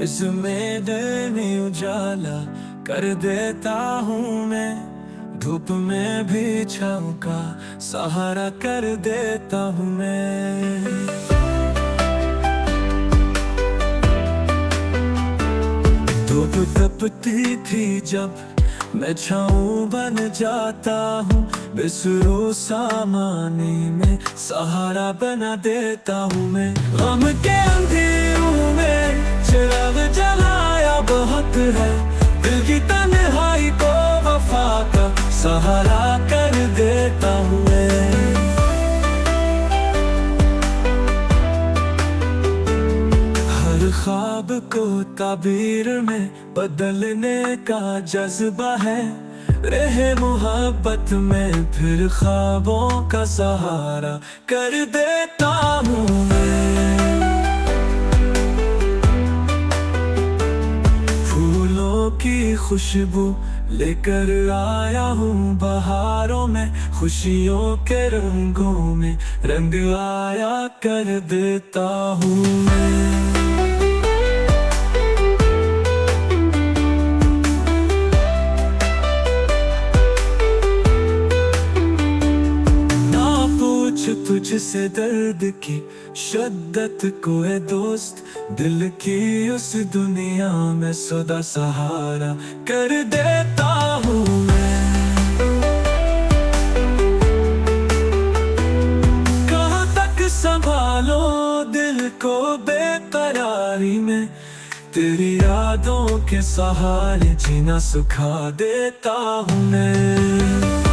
इसमें डरने उजाला कर देता हूँ मैं, धूप में भी छाँव का सहारा कर देता हूँ मैं। धूप तपती थी जब मैं छाँव बन जाता हूँ, बिसरू सामानी में सहारा बना देता हूँ मैं। गम के अंधेरों में चिराग जलाया बहुत है, दिल की तन्हाई को वफा का सहारा कर देता हूँ मैं। हर ख्वाब को ताबीर में बदलने का जज्बा है, रहे मोहब्बत में फिर ख्वाबों का सहारा कर देता हूँ मैं। फूलों की खुशबू लेकर आया हूँ बहारों में, खुशियों के रंगों में रंग आया कर देता हूँ मैं। तुझसे दर्द की शिद्दत को है दोस्त, दिल की उस दुनिया में सदा सहारा कर देता हूँ मैं। कहाँ तक संभालो दिल को बेकरारी में, तेरी यादों के सहारे जीना सिखा देता हूँ मैं।